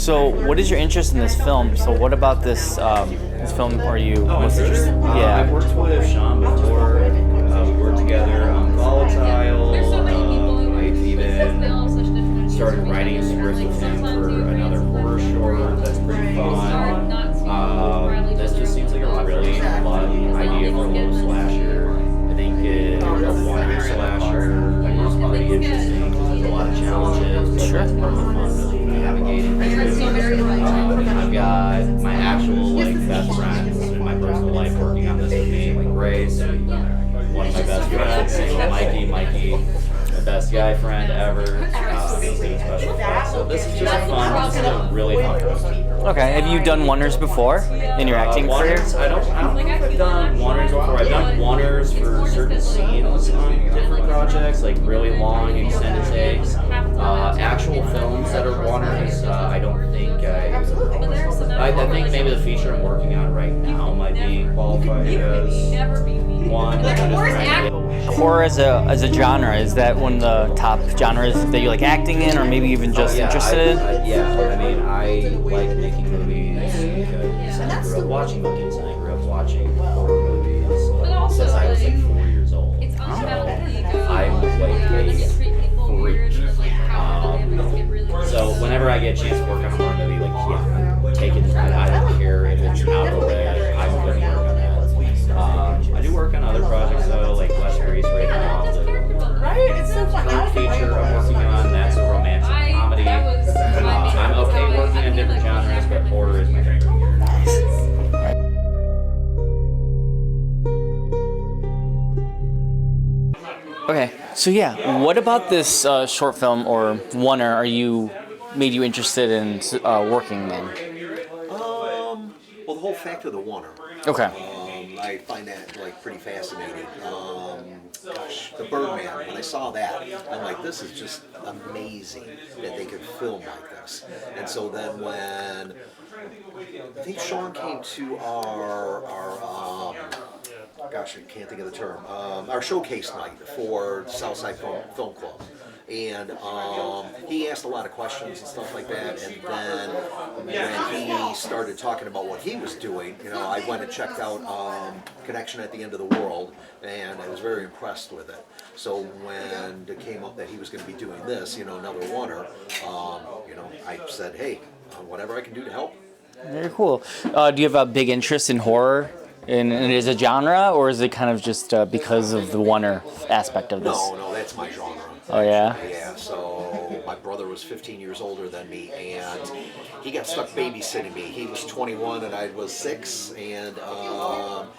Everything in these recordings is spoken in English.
So, what is your interest in this film? So, what about this film are you most interested? I've worked with Sean before. We worked together on Volatile. I've even started writing scripts with him for another horror short that's pretty fun. This just seems like a really fun idea for a low slasher. I think a one slasher is pretty interesting because there's a lot of challenges. Sure. That's part of the fun of navigating through. I've got my actual best friends in my personal life working on this with me, like Grace, one of my best friends, Mikey, the best guy friend ever. He's doing special effects. So this is just this is a really fun project. Okay. Have you done one-ers before in your acting career? I don't think I've done one-ers before. I've done one-ers for certain scenes on different projects, like really long extended takes. Actual films that are one-ers, I don't think I think maybe the feature I'm working on right now might be qualified as one. Horror as a genre, is that one of the top genres that you like acting in, or maybe even just interested in? I mean, I like making movies because I grew up watching movies and I grew up watching horror movies since I was like 4 years old. So I'm like a freak. So whenever I get a chance to work on a horror movie, I'm taking it. I don't care if it's out of the way. I'm going to work on that. I do work on other projects though, like West Grease right now. It's so fun. Current feature I'm working on, that's a romantic comedy. I'm okay working in different genres, but horror is my favorite. Okay, so yeah, what about this short film or one-er made you interested in working in? Well, the whole fact of the oneer. Okay. I find that pretty fascinating. The Birdman, when I saw that, I'm like, this is just amazing that they could film like this. And so then when I think Sean came to our I can't think of the term, our showcase night for Southside Film Club. And he asked a lot of questions and stuff like that. And then when he started talking about what he was doing, I went and checked out Connection at the End of the World, and I was very impressed with it. So when it came up that he was going to be doing this, another oneer, I said, hey, whatever I can do to help. Very cool. Do you have a big interest in horror? And it is a genre, or is it kind of just because of the oneer aspect of this? No, that's my genre. Oh, yeah? Yeah, so my brother was 15 years older than me, and he got stuck babysitting me. He was 21 and I was 6, and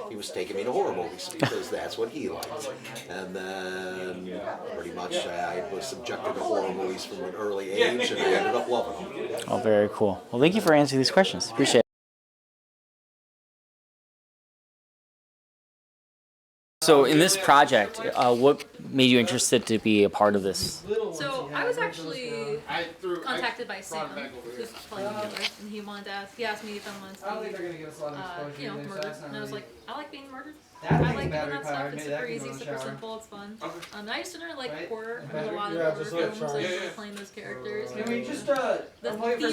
he was taking me to horror movies because that's what he liked. And then pretty much I was subjected to horror movies from an early age, and I ended up loving them. Oh, very cool. Well, thank you for answering these questions. Appreciate it. So in this project, what made you interested to be a part of this? So I was actually contacted by Sam, who's playing the killer, and he asked me if I wanted to be, murdered, and I was like, I like being murdered. I like doing that stuff. It's super easy, super simple. It's fun. I used to like horror. There's a lot of horror films. I enjoy playing those characters. The themes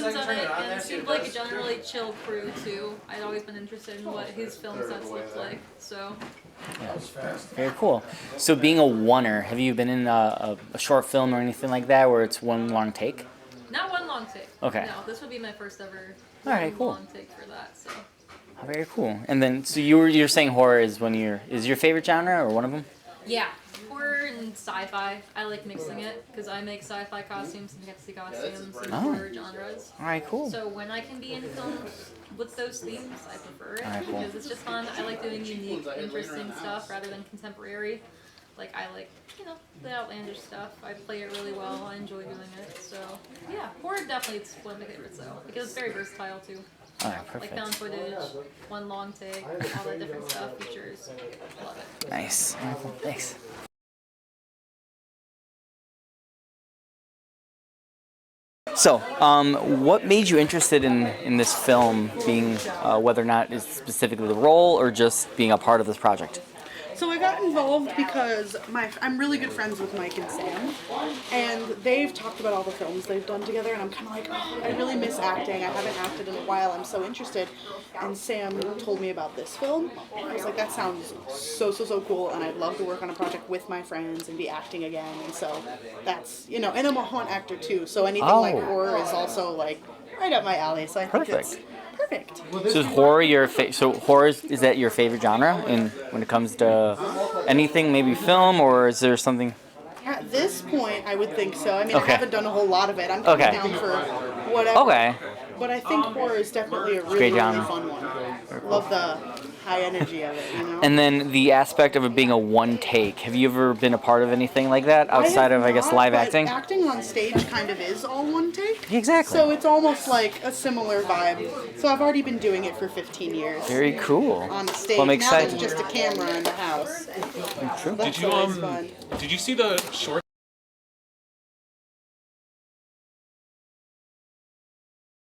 of it, and it seemed like a generally chill crew too. I'd always been interested in what his film sets looked like. So. Yeah. Very cool. So being a oneer, have you been in a short film or anything like that where it's one long take? Not one long take. Okay. No, this would be my first ever long take for that. So. Oh, very cool. And then, so you're saying horror is is your favorite genre or one of them? Yeah, horror and sci-fi. I like mixing it because I make sci-fi costumes and fantasy costumes and horror genres. All right, cool. So when I can be in films with those themes, I prefer it Cool. because it's just fun. I like doing unique, interesting stuff rather than contemporary. Like I like, the outlandish stuff. I play it really well. I enjoy doing it. So yeah, horror definitely is one of my favorites though because it's very versatile too. All right, perfect. Like found footage, one long take, all that different stuff, features. Love it. Nice. All right, cool. Thanks. So, what made you interested in this film, being whether or not it's specifically the role or just being a part of this project? So I got involved because I'm really good friends with Mike and Sam, and they've talked about all the films they've done together, and I'm kind of like, oh, I really miss acting. I haven't acted in a while. I'm so interested. And Sam told me about this film. I was like, that sounds so cool, and I'd love to work on a project with my friends and be acting again. And so that's, and I'm a haunt actor too, so anything like horror is also like right up my alley. So I think it's perfect. So is horror horror is that your favorite genre? And when it comes to anything, maybe film, or is there something? At this point, I would think so. I mean, I haven't done a whole lot of it. I'm coming down for whatever. Okay. But I think horror is definitely a really fun one. Love the high energy of it, And then the aspect of it being a one take. Have you ever been a part of anything like that outside of, I guess, live acting? Acting on stage kind of is all one take. Exactly. So it's almost like a similar vibe. So I've already been doing it for 15 years. Very cool. On stage. Well, I'm now excited. there's just a camera in the house. True. That's always fun. Did you see the short